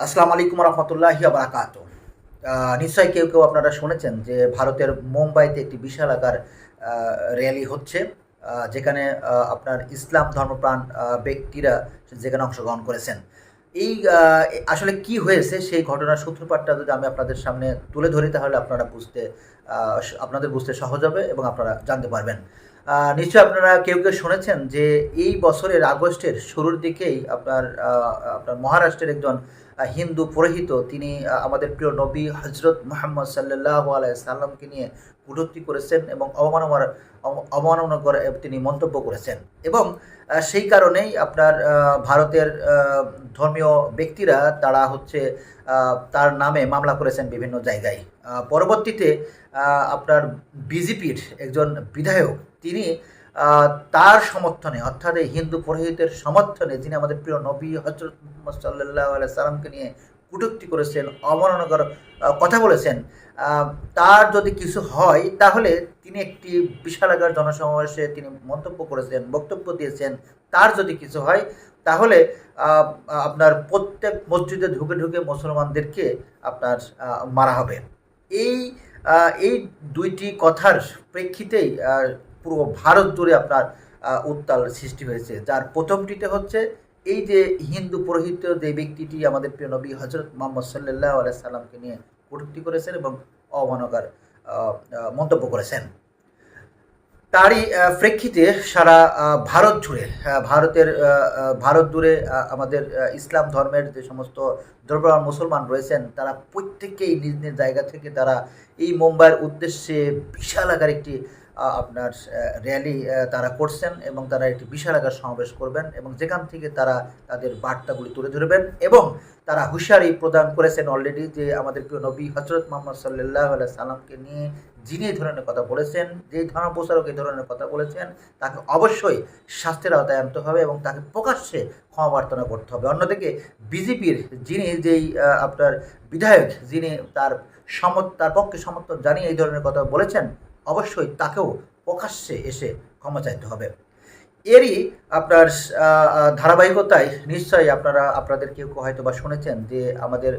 আসসালামু আলাইকুম রহমতুল্লাহি বারাকাত। নিশ্চয়ই কেউ কেউ আপনারা শুনেছেন যে ভারতের মুম্বাইতে একটি বিশাল আকার র্যালি হচ্ছে, যেখানে আপনার ইসলাম ধর্মপ্রাণ ব্যক্তিরা যেখানে অংশগ্রহণ করেছেন। এই আসলে কি হয়েছে সেই ঘটনার সূত্রপাতটা যদি আমি আপনাদের সামনে তুলে ধরি, তাহলে আপনাদের বুঝতে সহজ হবে এবং আপনারা জানতে পারবেন। নিশ্চয়ই আপনারা কেউ কেউ শুনেছেন যে এই বছরের আগস্টের শুরুর দিকেই আপনার মহারাষ্ট্রের একজন হিন্দু পুরোহিত, তিনি আমাদের প্রিয় নবী হজরত মুহাম্মদ সাল্লাল্লাহু আলাইহি সাল্লামকে নিয়ে কটূক্তি করেছেন এবং অবমাননা করে তিনি মন্তব্য করেছেন। এবং সেই কারণেই আপনার ভারতের ধর্মীয় ব্যক্তিরা তারা হচ্ছে তার নামে মামলা করেছেন বিভিন্ন জায়গায়। পরবর্তীতে আপনার বিজেপির একজন বিধায়ক, তিনি তার সমর্থনে, অর্থাৎ এই হিন্দু পুরোহিতের সমর্থনে, যিনি আমাদের প্রিয় নবী হজরত মুহাম্মদ সাল্লাল্লাহু আলাইহি সাল্লামকে নিয়ে কটূক্তি করেছেন, অবমাননাকর কথা বলেছেন, তার যদি কিছু হয় তাহলে তিনি একটি বিশাল আকার জনসমাবেশে তিনি মন্তব্য করেছেন, বক্তব্য দিয়েছেন, তার যদি কিছু হয় তাহলে আপনার প্রত্যেক মসজিদে ঢুকে ঢুকে মুসলমানদেরকে আপনার মারা হবে। এই এই দুইটি কথার প্রেক্ষিতেই পুরো ভারত জুড়ে আপনার উত্তাল সৃষ্টি হয়েছে। যার প্রথমটিতে হচ্ছে এই যে হিন্দু পুরোহিত যে ব্যক্তিটি আমাদের প্রিয় নবী হজরত মুহাম্মদ সাল্লাল্লাহু আলাইহি সাল্লামকে নিয়ে কটূক্তি করেছেন এবং অবমাননাকর মন্তব্য করেছেন, তারই প্রেক্ষিতে সারা ভারত জুড়ে ভারত জুড়ে আমাদের ইসলাম ধর্মের যে সমস্ত ধর্মপ্রাণ মুসলমান রয়েছেন, তারা প্রত্যেকেই নিজ নিজ জায়গা থেকে তারা এই মুম্বাইয়ের উদ্দেশ্যে বিশাল আকার একটি আপনার র্যালি তারা করছেন এবং তারা একটি বিশাল আকার সমাবেশ করবেন এবং যেখান থেকে তারা তাদের বার্তাগুলি তুলে ধরবেন। এবং তারা হুঁশিয়ারি প্রদান করেছেন অলরেডি যে আমাদের প্রিয় নবী হজরত মুহাম্মদ সাল্লাল্লাহু আলাইহি সাল্লামকে নিয়ে যিনি এই ধরনের কথা বলেছেন, যে ধর্ম প্রচারক এই ধরনের কথা বলেছেন, তাকে অবশ্যই শাস্তির আওতায় আনতে হবে এবং তাকে প্রকাশ্যে ক্ষমা প্রার্থনা করতে হবে। অন্যদিকে বিজেপির যেই আপনার বিধায়ক, যিনি তার পক্ষে সমর্থন জানিয়ে এই ধরনের কথা বলেছেন, অবশ্যই তাকেও প্রকাশ্যে এসে ক্ষমা চাইতে হবে। এরই আপনার ধারাবাহিকতায় নিশ্চয়ই আপনাদের কেউ কেউ হয়তো বা শুনেছেন যে আমাদের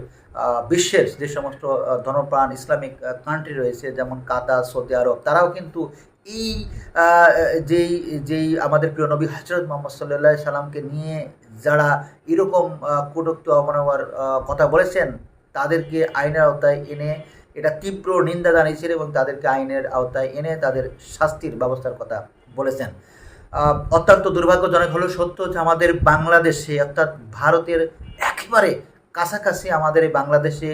বিশ্বের যে সমস্ত ধর্মপ্রাণ ইসলামিক কান্ট্রি রয়েছে, যেমন কাতার, সৌদি আরব, তারাও কিন্তু এই যেই যেই আমাদের প্রিয় নবী হজরত মুহাম্মদ সাল্লাল্লাহু আলাইহি সাল্লামকে নিয়ে যারা এরকম কটূক্তি অবমাননার কথা বলেছেন, তাদেরকে আইনের আওতায় এনে এটা তীব্র নিন্দা জানিয়েছেন এবং তাদেরকে আইনের আওতায় এনে তাদের শাস্তির ব্যবস্থার কথা বলেছেন। অত্যন্ত দুর্ভাগ্যজনক হলেও সত্য যে আমাদের বাংলাদেশে, অর্থাৎ ভারতের একেবারে কাছাকাছি আমাদের এই বাংলাদেশে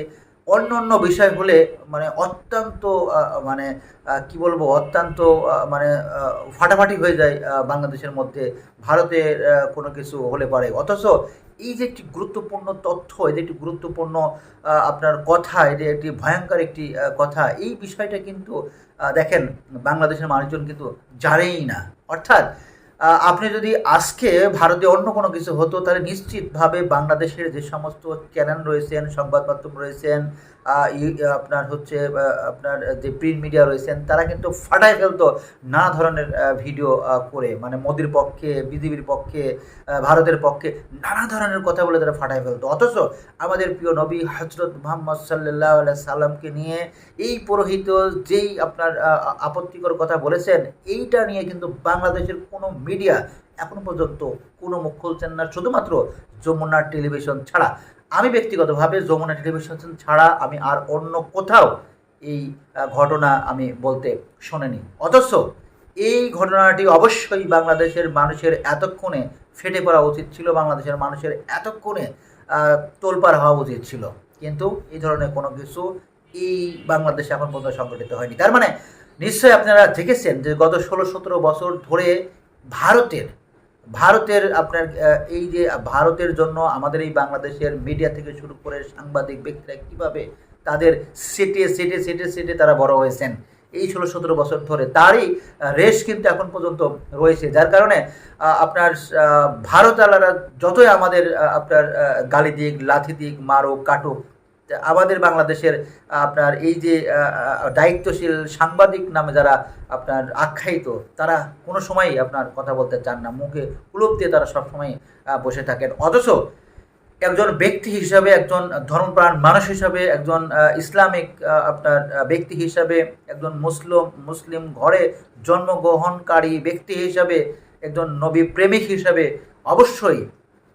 অন্য অন্য বিষয় হলে মানে অত্যন্ত মানে কি বলবো, অত্যন্ত মানে ফাটাফাটি হয়ে যায় বাংলাদেশের মধ্যে ভারতের কোনো কিছু হলে পারে। অথচ এই যে একটি গুরুত্বপূর্ণ তথ্য, এই যে একটি গুরুত্বপূর্ণ আপনার কথা, এই যে একটি ভয়ঙ্কর একটি কথা, এই বিষয়টা কিন্তু দেখেন বাংলাদেশের মানুষজন কিন্তু জানেই না। অর্থাৎ আপনি যদি আজকে ভারতে অন্য কোনো কিছু হতো, তাহলে নিশ্চিতভাবে বাংলাদেশের যে সমস্ত চ্যানেল রয়েছেন, সংবাদ মাধ্যম রয়েছেন, আপনার হচ্ছে আপনার যে প্রিন্ট মিডিয়া রয়েছেন, তারা কিন্তু ফাটায় ফেলতো নানা ধরনের ভিডিও করে, মানে মোদির পক্ষে, বিজেপির পক্ষে, ভারতের পক্ষে নানা ধরনের কথা বলে তারা ফাটায় ফেলতো। অথচ আমাদের প্রিয় নবী হজরত মুহাম্মদ সাল্লাল্লাহু আলাইহি সাল্লামকে নিয়ে এই পুরোহিত যেই আপনার আপত্তিকর কথা বলেছেন, এইটা নিয়ে কিন্তু বাংলাদেশের কোনো মিডিয়া এখনো পর্যন্ত কোনো মুখ খুলছেন না, শুধুমাত্র যমুনা টেলিভিশন ছাড়া। আমি ব্যক্তিগতভাবে যমুনা টেলিভিশন ছাড়া আমি আর অন্য কোথাও এই ঘটনা আমি বলতে শোনেনি। অথচ এই ঘটনাটি অবশ্যই বাংলাদেশের মানুষের এতক্ষণে ফেটে পড়া উচিত ছিল, বাংলাদেশের মানুষের এতক্ষণে তোলপাড় হওয়া উচিত ছিল, কিন্তু এই ধরনের কোনো কিছু এই বাংলাদেশে এখন পর্যন্ত সংগঠিত হয়নি। তার মানে নিশ্চয়ই আপনারা দেখেছেন যে গত 16-17 বছর ধরে ভারতের ভারতের আপনার এই যে ভারতের জন্য আমাদের এই বাংলাদেশের মিডিয়া থেকে শুরু করে সাংবাদিক ব্যক্তিরা কীভাবে তাদের সেটে তারা বড় হয়েছেন এই 16-17 বছর ধরে, তারই রেশ কিন্তু এখন পর্যন্ত রয়েছে। যার কারণে আপনার ভারত আলারা যতই আমাদের আপনার গালি দিক, লাথি দিক, মারুক, কাটুক, আমাদের বাংলাদেশের আপনার এই যে দায়িত্বশীল সাংবাদিক নামে যারা আপনার আখ্যায়িত, তারা কোনো সময়ই আপনার কথা বলতে চান না, মুখে কুলুপ দিয়ে তারা সবসময় বসে থাকেন। অথচ একজন ব্যক্তি হিসাবে, একজন ধর্মপ্রাণ মানুষ হিসাবে, একজন ইসলামিক আপনার ব্যক্তি হিসাবে, একজন মুসলিম ঘরে জন্মগ্রহণকারী ব্যক্তি হিসাবে, একজন নবী প্রেমিক হিসাবে অবশ্যই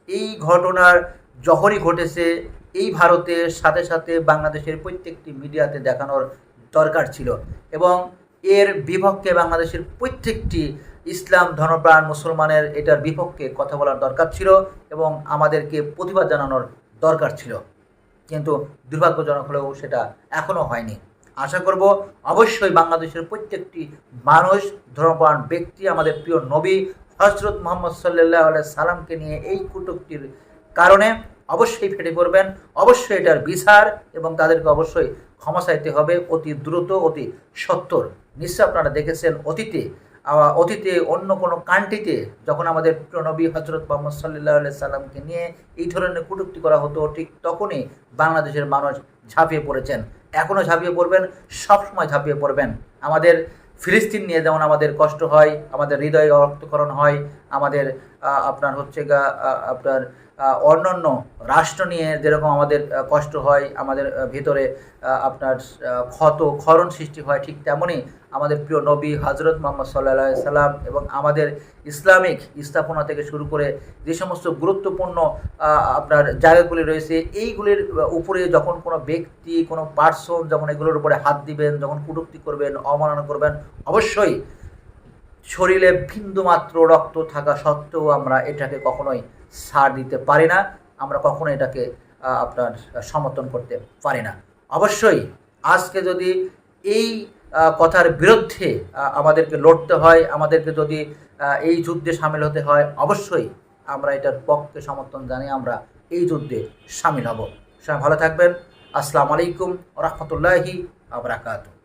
এই ঘটনার যখনই ঘটেছে এই ভারতের সাথে সাথে বাংলাদেশের প্রত্যেকটি মিডিয়াতে দেখানোর দরকার ছিল এবং এর বিপক্ষে বাংলাদেশের প্রত্যেকটি ইসলাম ধর্মপ্রাণ মুসলমানের এটার বিপক্ষে কথা বলার দরকার ছিল এবং আমাদেরকে প্রতিবাদ জানানোর দরকার ছিল, কিন্তু দুর্ভাগ্যজনক হলেও সেটা এখনও হয়নি। আশা করব অবশ্যই বাংলাদেশের প্রত্যেকটি মানুষ, ধর্মপ্রাণ ব্যক্তি, আমাদের প্রিয় নবী হজরত মোহাম্মদ সাল্লাল্লাহু আলাইহি সাল্লামকে নিয়ে এই কটূক্তির কারণে অবশ্যই ফেটে পড়বেন, অবশ্যই এটার বিচার এবং তাদেরকে অবশ্যই ক্ষমা চাইতে হবে অতি দ্রুত, অতি সত্বর। নিশ্চয় আপনারা দেখেছেন অতীতে অন্য কোনো কান্ট্রিতে যখন আমাদের প্রিয় নবী হজরত মোহাম্মদ সাল্লাল্লাহু আলাইহি সাল্লামকে নিয়ে এই ধরনের কটূক্তি করা হতো, ঠিক তখনই বাংলাদেশের মানুষ ঝাঁপিয়ে পড়েছেন, এখনও ঝাঁপিয়ে পড়বেন, সবসময় ঝাঁপিয়ে পড়বেন। আমাদের ফিলিস্তিন নিয়ে যেমন আমাদের কষ্ট হয়, আমাদের হৃদয় রক্তকরণ হয়, আমাদের আপনার হচ্ছে আপনার অন্যান্য রাষ্ট্র নিয়ে যেরকম আমাদের কষ্ট হয়, আমাদের ভিতরে আপনার ক্ষরণ সৃষ্টি হয়, ঠিক তেমনই আমাদের প্রিয় নবী হজরত মোহাম্মদ সাল্লাল্লাহু আলাইহি সাল্লাম এবং আমাদের ইসলামিক স্থাপনা থেকে শুরু করে যে সমস্ত গুরুত্বপূর্ণ আপনার জায়গাগুলি রয়েছে, এইগুলির উপরে যখন কোনো ব্যক্তি, কোনো পার্সন যখন এগুলোর উপরে হাত দিবেন, যখন কটূক্তি করবেন, অবমাননা করবেন, অবশ্যই শরীরে বিন্দুমাত্র রক্ত থাকা সত্ত্বেও আমরা এটাকে কখনোই ছাড় দিতে পারি না, আমরা কখনো এটাকে আপনার সমর্থন করতে পারি না। অবশ্যই আজকে যদি এই কথার বিরুদ্ধে আমাদেরকে লড়তে হয়, আমাদেরকে যদি এই যুদ্ধে সামিল হতে হয়, অবশ্যই আমরা এটার পক্ষে সমর্থন জানিয়ে আমরা এই যুদ্ধে সামিল হব। সবাই ভালো থাকবেন। আসসালামু আলাইকুম ওয়া রাহমাতুল্লাহি ওয়া বারাকাতুহু।